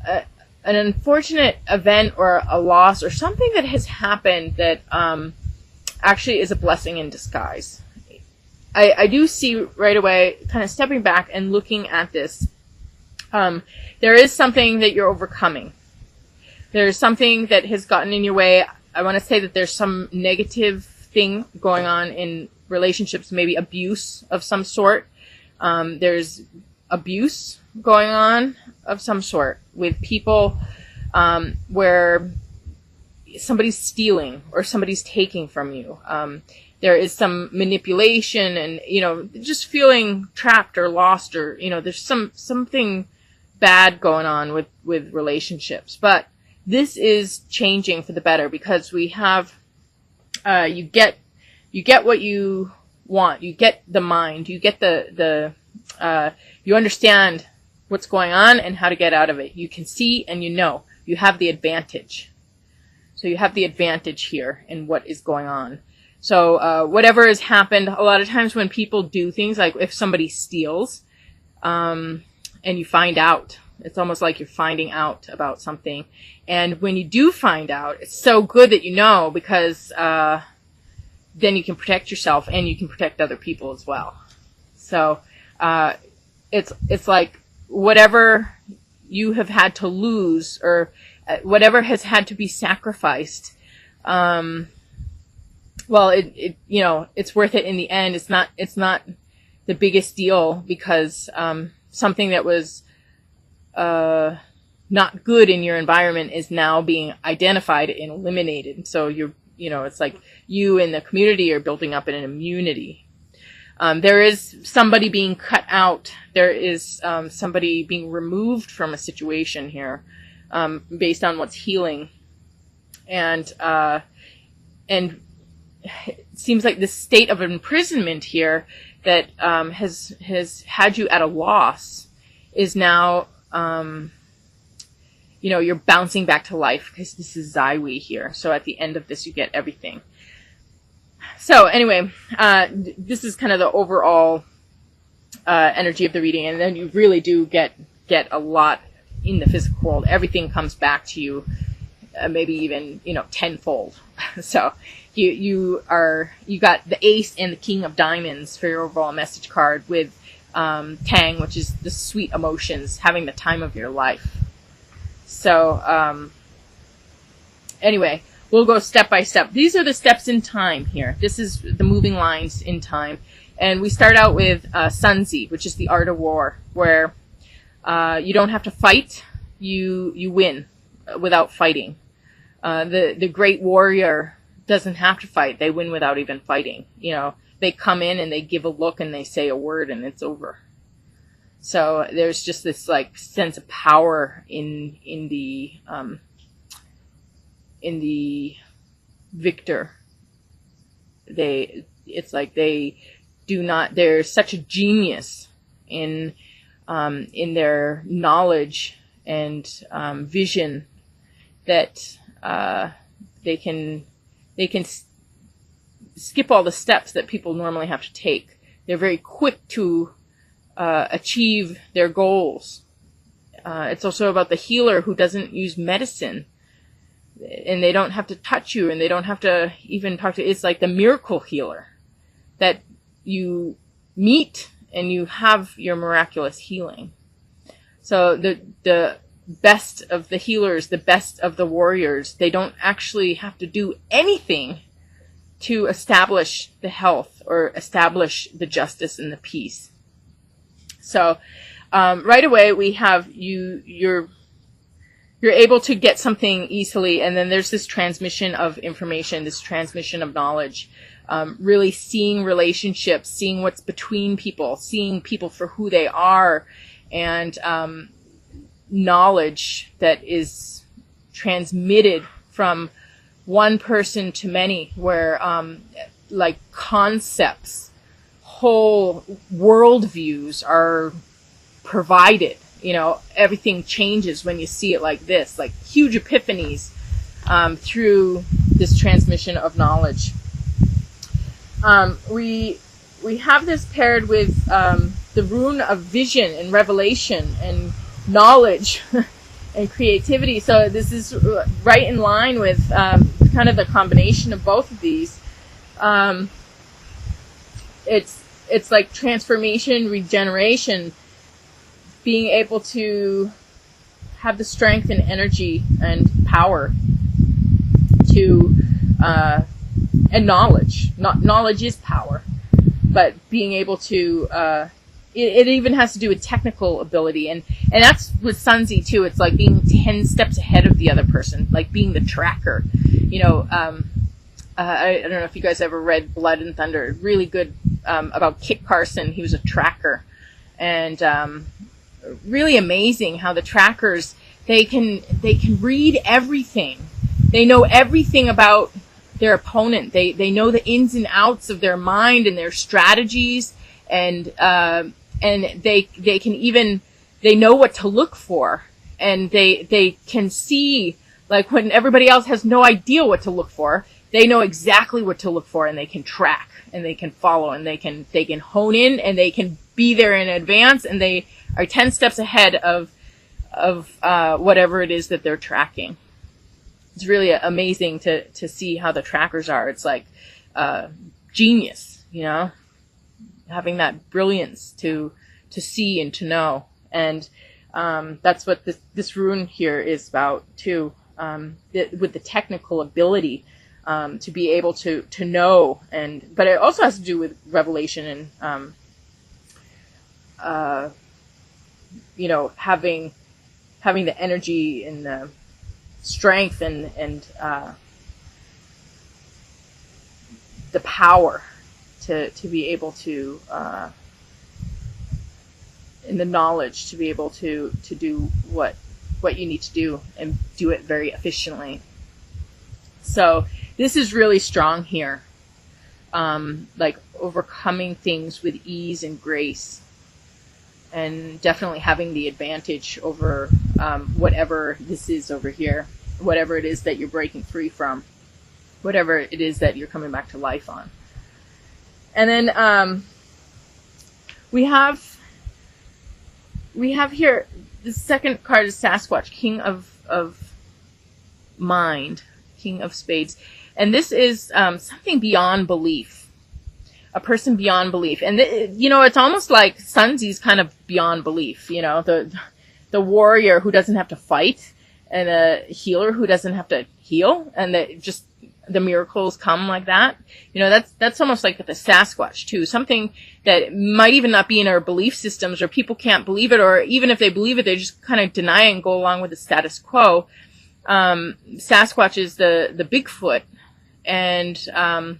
an unfortunate event or a loss or something that has happened that actually is a blessing in disguise. I do see right away, kind of stepping back and looking at this, there is something that you're overcoming. There's something that has gotten in your way. I want to say that there's some negative thing going on in relationships, maybe abuse of some sort. There's abuse going on of some sort with people where somebody's stealing or somebody's taking from you. There is some manipulation and, just feeling trapped or lost or, there's something bad going on with relationships. But this is changing for the better because we have, you get what you want. You get the mind. You get you understand what's going on and how to get out of it. You can see and you have the advantage. So you have the advantage here in what is going on. So whatever has happened, a lot of times when people do things, like if somebody steals, and you find out, it's almost like you're finding out about something. And when you do find out, it's so good that because then you can protect yourself and you can protect other people as well. So it's like whatever you have had to lose or whatever has had to be sacrificed, it's worth it in the end. It's not the biggest deal because something that was not good in your environment is now being identified and eliminated. So it's like you and the community are building up an immunity. There is somebody being cut out. There is somebody being removed from a situation here, based on what's healing, and it seems like this state of imprisonment here that has had you at a loss is now, you're bouncing back to life because this is Zaiwi here. So at the end of this, you get everything. So anyway, this is kind of the overall energy of the reading, and then you really do get a lot in the physical world. Everything comes back to you, maybe even tenfold. So you got the Ace and the King of Diamonds for your overall message card with Tang, which is the sweet emotions, having the time of your life. So anyway, we'll go step by step. These are the steps in time here. This is the moving lines in time. And we start out with Sunzi, which is the art of war, where you don't have to fight. You win without fighting. The great warrior doesn't have to fight. They win without even fighting. They come in and they give a look and they say a word and it's over. So there's just this sense of power in the victor. They're such a genius in their knowledge and vision that they can skip all the steps that people normally have to take. They're very quick to achieve their goals. It's also about the healer who doesn't use medicine, and they don't have to touch you, and they don't have to even talk to. It's like the miracle healer that you meet and you have your miraculous healing. So the best of the healers, the best of the warriors, they don't actually have to do anything to establish the health or establish the justice and the peace. So right away we have you're able to get something easily, and then there's this transmission of information, this transmission of knowledge, really seeing relationships, seeing what's between people, seeing people for who they are, and knowledge that is transmitted from one person to many, where concepts, whole worldviews are provided. Everything changes when you see it like this, like huge epiphanies through this transmission of knowledge. We have this paired with the rune of vision and revelation and knowledge and creativity. So this is right in line with kind of the combination of both of these. It's like transformation, regeneration, being able to have the strength and energy and power to and knowledge. Knowledge is power, but being able to it even has to do with technical ability, and that's with Sunzi too. It's like being 10 steps ahead of the other person, like being the tracker. You know, I don't know if you guys ever read Blood and Thunder. Really good about Kit Carson. He was a tracker, and really amazing how the trackers they can read everything. They know everything about their opponent. They know the ins and outs of their mind and their strategies, and they can even they know what to look for, and they can see, like, when everybody else has no idea what to look for, they know exactly what to look for, and they can track and they can follow and they can hone in and they can be there in advance, and they are 10 steps ahead of whatever it is that they're tracking. It's really amazing to see how the trackers are. It's like genius, you know, having that brilliance to see and to know. And that's what this rune here is about too, with the technical ability to be able to know. But it also has to do with revelation and you know, having the energy and the strength and the power to be able to and the knowledge to be able to do what you need to do and do it very efficiently. So this is really strong here, like overcoming things with ease and grace, and definitely having the advantage over whatever this is over here, whatever it is that you're breaking free from, whatever it is that you're coming back to life on. And then we have here the second card is Sasquatch, King of Mind, King of Spades, and this is something beyond belief. A person beyond belief. And, you know, it's almost like Sunzi's kind of beyond belief, you know, the warrior who doesn't have to fight, and a healer who doesn't have to heal, and the miracles come like that. You know, that's almost like the Sasquatch too. Something that might even not be in our belief systems, or people can't believe it, or even if they believe it, they just kind of deny it and go along with the status quo. Sasquatch is the Bigfoot, and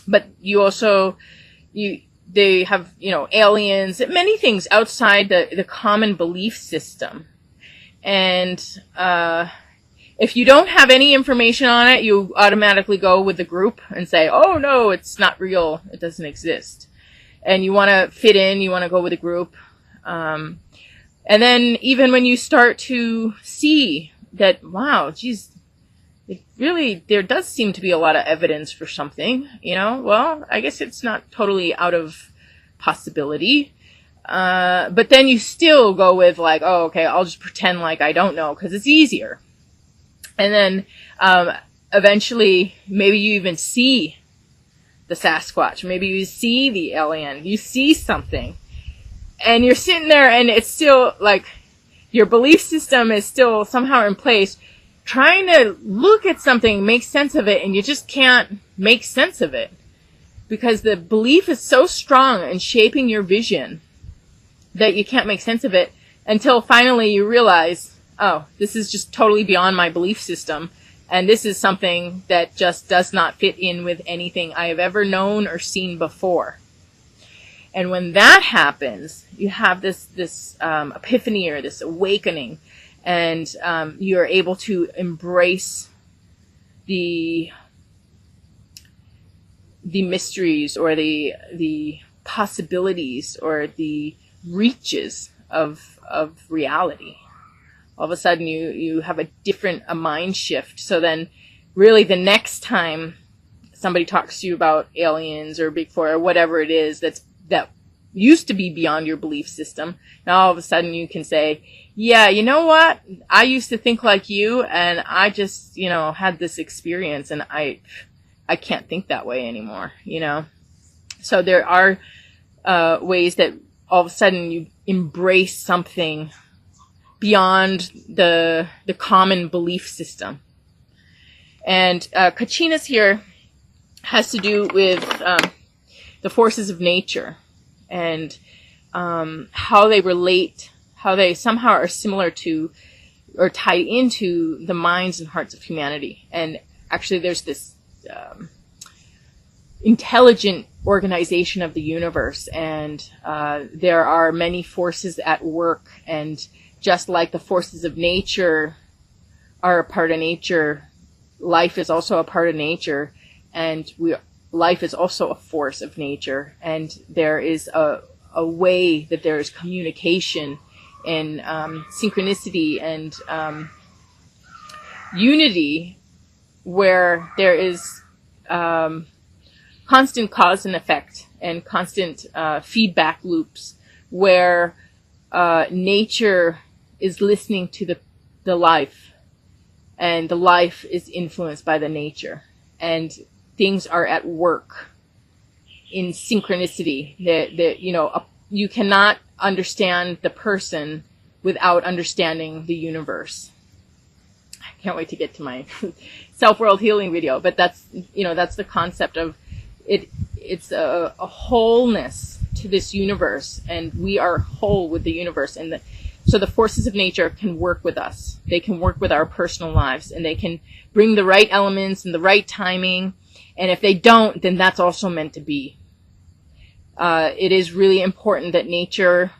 but you also, they have, you know, aliens, many things outside the common belief system. And if you don't have any information on it, you automatically go with the group and say, oh no, it's not real, it doesn't exist. And you want to fit in, you want to go with the group. And then even when you start to see that, wow, geez, there does seem to be a lot of evidence for something, you know, well, I guess it's not totally out of possibility. But then you still go with like, oh, okay, I'll just pretend like I don't know because it's easier. And then, eventually maybe you even see the Sasquatch. Maybe you see the alien. You see something and you're sitting there and it's still like your belief system is still somehow in place, trying to look at something, make sense of it, and you just can't make sense of it because the belief is so strong in shaping your vision that you can't make sense of it until finally you realize, oh, this is just totally beyond my belief system, and this is something that just does not fit in with anything I have ever known or seen before. And when that happens, you have this epiphany or this awakening, and you're able to embrace the mysteries or the possibilities or the reaches of reality. All of a sudden you have a mind shift. So then really the next time somebody talks to you about aliens or Bigfoot or whatever it is that used to be beyond your belief system. Now all of a sudden you can say, yeah, you know what? I used to think like you, and I just, had this experience, and I can't think that way anymore, So there are ways that all of a sudden you embrace something beyond the common belief system. And Kachinas here has to do with the forces of nature and how they relate, how they somehow are similar to or tied into the minds and hearts of humanity. And actually there's this intelligent organization of the universe, and there are many forces at work, and just like the forces of nature are a part of nature, life is also a part of nature, and life is also a force of nature, and there is a way that there is communication and synchronicity and unity, where there is constant cause and effect and constant feedback loops, where nature is listening to the life, and the life is influenced by the nature, and things are at work in synchronicity. You cannot understand the person without understanding the universe. I can't wait to get to my self-world healing video, but that's the concept of it. It's a wholeness to this universe, and we are whole with the universe, and so the forces of nature can work with us. They can work with our personal lives, and they can bring the right elements and the right timing. And if they don't, then that's also meant to be. It is really important that nature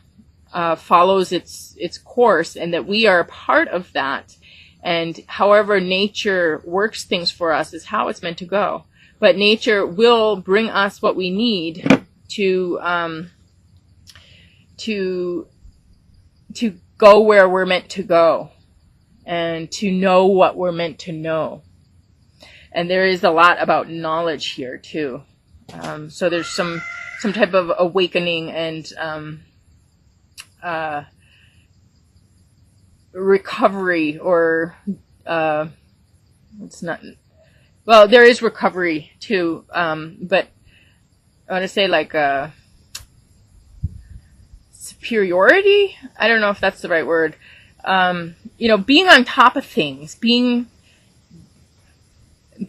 follows its course, and that we are a part of that. And however nature works things for us is how it's meant to go. But nature will bring us what we need to go where we're meant to go, and to know what we're meant to know. And there is a lot about knowledge here too. So there's some type of awakening and recovery, or it's not. Well, there is recovery too, but I want to say like superiority. I don't know if that's the right word. Being on top of things, being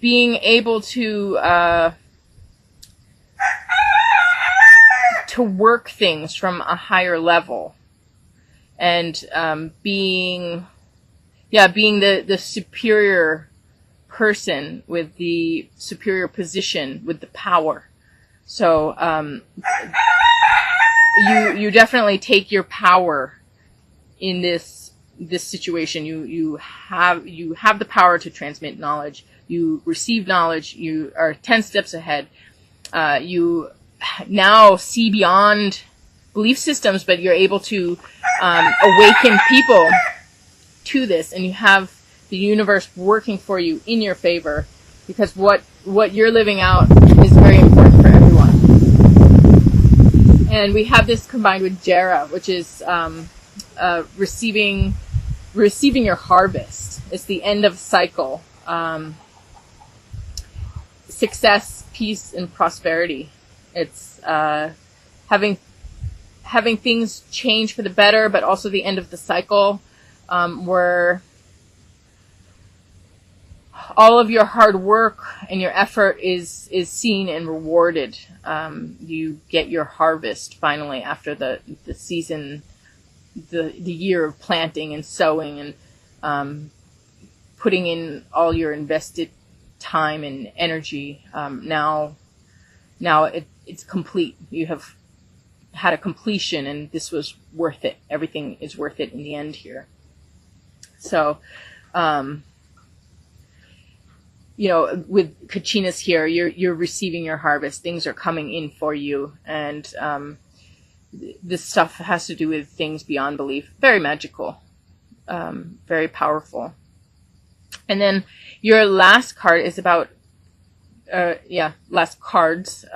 able to work things from a higher level, and being the superior person with the superior position, with the power. So you definitely take your power in this situation. You have the power to transmit knowledge. You receive knowledge. You are 10 steps ahead. You now see beyond belief systems, but you're able to awaken people to this, and you have the universe working for you in your favor, because what you're living out is very important for everyone. And we have this combined with Jera, which is receiving your harvest. It's the end of cycle. Success, peace, and prosperity. It's having things change for the better, but also the end of the cycle, where all of your hard work and your effort is seen and rewarded. You get your harvest finally after the season, the year of planting and sowing and putting in all your invested time and energy. Now it's complete. You have had a completion, and this was worth it. Everything is worth it in the end here. So, with Kachinas here, you're receiving your harvest. Things are coming in for you, and this stuff has to do with things beyond belief. Very magical, very powerful. And then your last card is about, last cards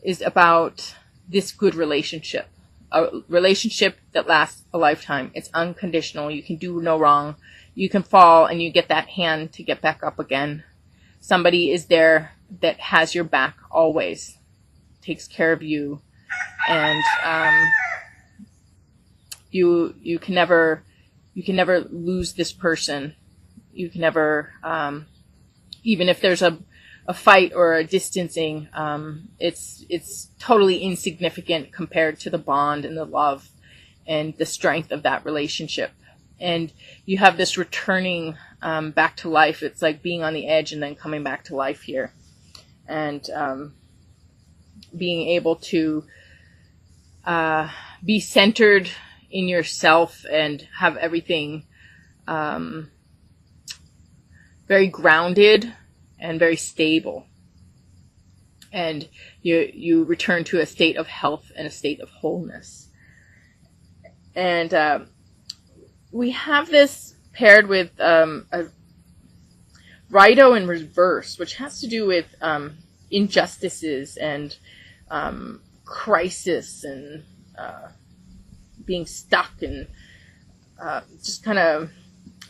is about this good relationship, a relationship that lasts a lifetime. It's unconditional. You can do no wrong. You can fall and you get that hand to get back up again. Somebody is there that has your back always, takes care of you, and you can never lose this person. You can never, even if there's a fight or a distancing, it's totally insignificant compared to the bond and the love and the strength of that relationship. And you have this returning back to life. It's like being on the edge and then coming back to life here, and being able to be centered in yourself and have everything very grounded and very stable. And you return to a state of health and a state of wholeness. And we have this paired with a Rido in reverse, which has to do with injustices and crisis and being stuck and just kind of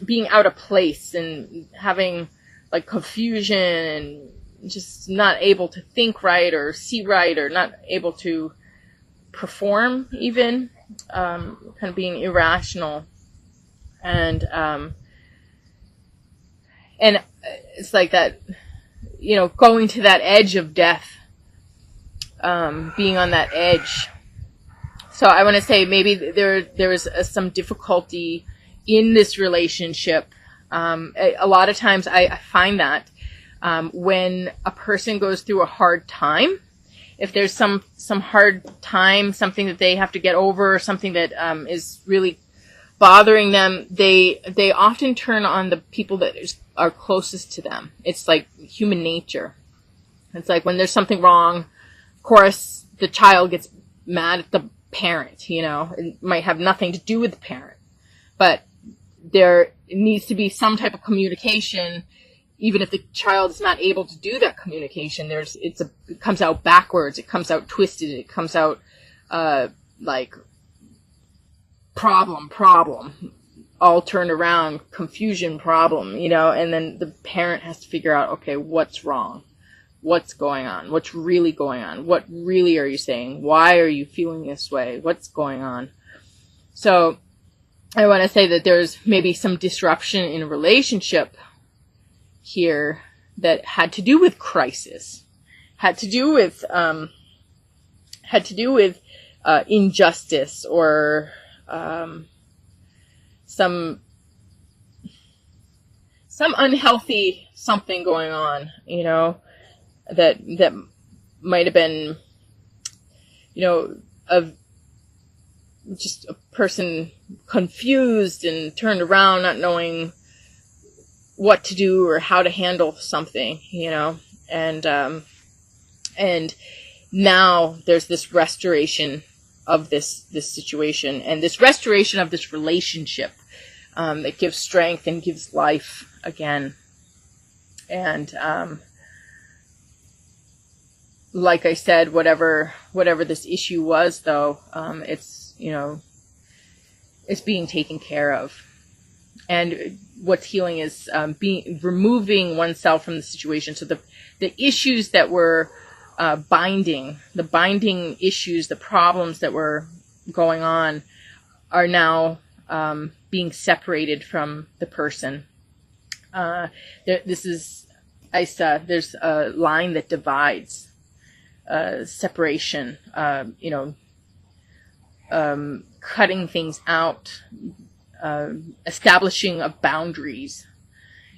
being out of place and having like confusion and just not able to think right or see right or not able to perform even, kind of being irrational. And it's like that, going to that edge of death, being on that edge. So I want to say maybe there was some difficulty in this relationship. A lot of times I find that when a person goes through a hard time, if there's some hard time, something that they have to get over, or something that is really bothering them, they often turn on the people that are closest to them. It's like human nature. It's like when there's something wrong, of course, the child gets mad at the parent, It might have nothing to do with the parent. But there needs to be some type of communication, even if the child is not able to do that communication. It comes out backwards, it comes out twisted, it comes out like problem, all turned around, confusion, problem, and then the parent has to figure out, okay, what's wrong? What's going on? What's really going on? What really are you saying? Why are you feeling this way? What's going on? So I want to say that there's maybe some disruption in a relationship here that had to do with crisis, had to do with injustice or some unhealthy something going on, that might have been, just a person confused and turned around, not knowing what to do or how to handle something, and now there's this restoration of this situation and this restoration of this relationship that gives strength and gives life again. And like I said, whatever this issue was, though, it's being taken care of. And what's healing is removing oneself from the situation. So the issues that were the binding issues, the problems that were going on are now being separated from the person. There's a line that divides, separation, cutting things out, establishing of boundaries.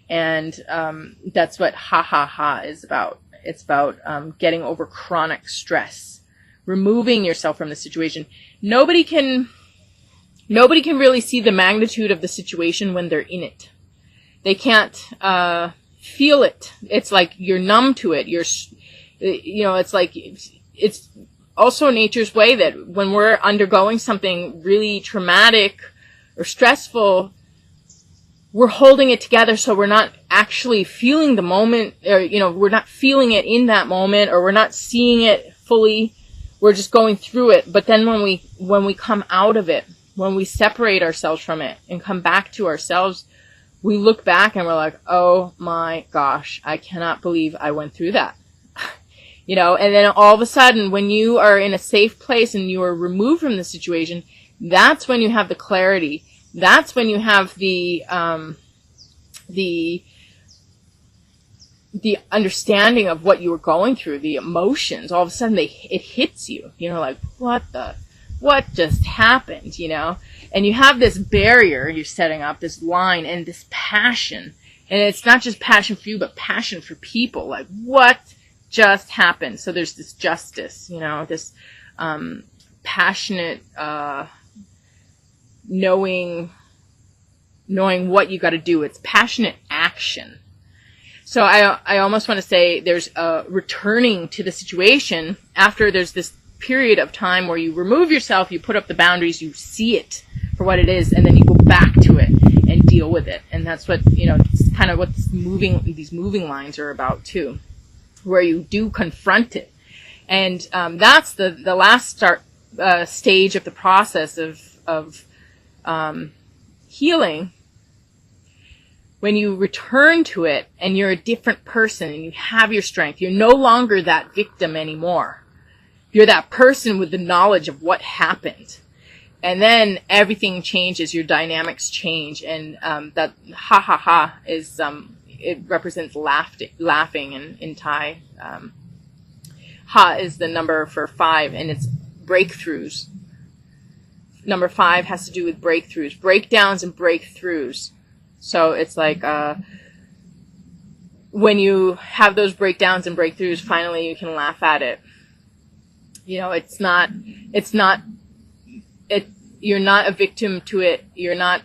And that's what ha is about. It's about getting over chronic stress, removing yourself from the situation. Nobody can really see the magnitude of the situation when they're in it. They can't feel it. It's like you're numb to it. It's like it's also nature's way that when we're undergoing something really traumatic or stressful, we're holding it together, so we're not actually feeling the moment, or we're not feeling it in that moment, or we're not seeing it fully. we're just going through it. But then when we come out of it, when we separate ourselves from it and come back to ourselves, we look back and we're like, oh my gosh, I cannot believe I went through that. You know, and then all of a sudden, when you are in a safe place and you are removed from the situation, that's when you have the clarity. That's when you have the understanding of what you were going through, the emotions. All of a sudden, it hits you. You know, like, what just happened? You know, and you have this barrier you're setting up, this line, and this passion. And it's not just passion for you, but passion for people. Like, what just happened? So there's this justice, you know, this passionate knowing what you got to do. It's passionate action. So I almost want to say there's a returning to the situation after there's this period of time where you remove yourself, you put up the boundaries, you see it for what it is, and then you go back to it and deal with it. And that's what, you know, it's kind of what these moving lines are about too, where you do confront it. And that's the last stage of the process of healing. When you return to it and you're a different person and you have your strength, you're no longer that victim anymore. You're that person with the knowledge of what happened. And then everything changes, your dynamics change. And that ha ha ha is, it represents laughing in Thai. Ha is the number for 5, and it's breakthroughs. Number 5 has to do with breakthroughs, breakdowns and breakthroughs. So it's like, when you have those breakdowns and breakthroughs, finally you can laugh at it. You know, you're not a victim to it. You're not,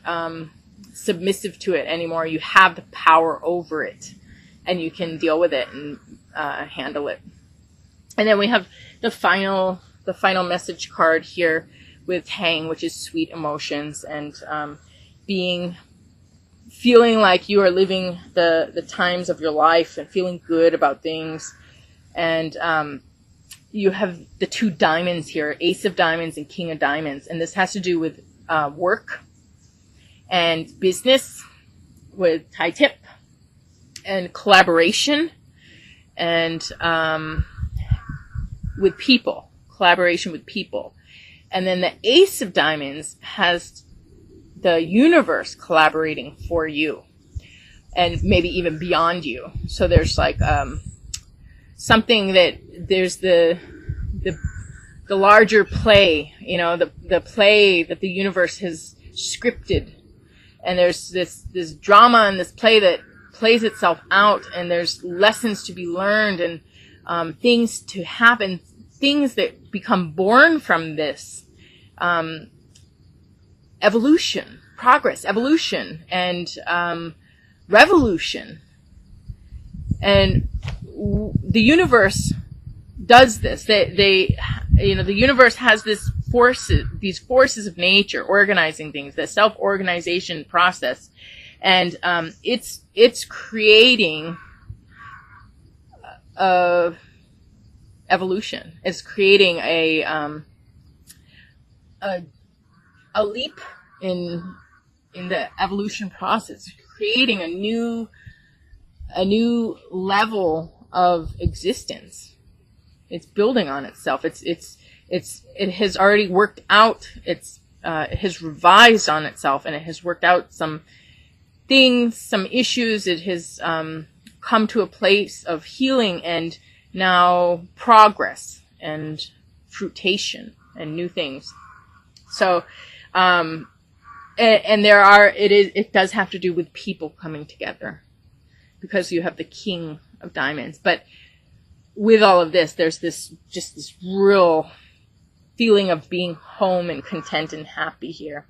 submissive to it anymore. You have the power over it, and you can deal with it and, handle it. And then we have the final message card here with Hang, which is sweet emotions, and, feeling like you are living the times of your life and feeling good about things. And you have the 2 diamonds here, Ace of Diamonds and King of Diamonds. And this has to do with work and business with Thai tip, and collaboration, and with people, collaboration with people. And then the Ace of Diamonds has the universe collaborating for you, and maybe even beyond you. So there's like something that there's the larger play, you know, the play that the universe has scripted, and there's this drama and this play that plays itself out, and there's lessons to be learned, and things to happen, things that become born from this. Progress, evolution, and revolution. And the universe does this. The universe has these forces of nature organizing things, the self-organization process, and it's creating evolution. It's creating a leap in the evolution process, creating a new level of existence. It's building on itself. It has already worked out. It has revised on itself, and it has worked out some things, some issues. It has come to a place of healing and now progress and fruitation and new things. So, and it does have to do with people coming together, because you have the King of Diamonds. But with all of this, there's this real feeling of being home and content and happy here.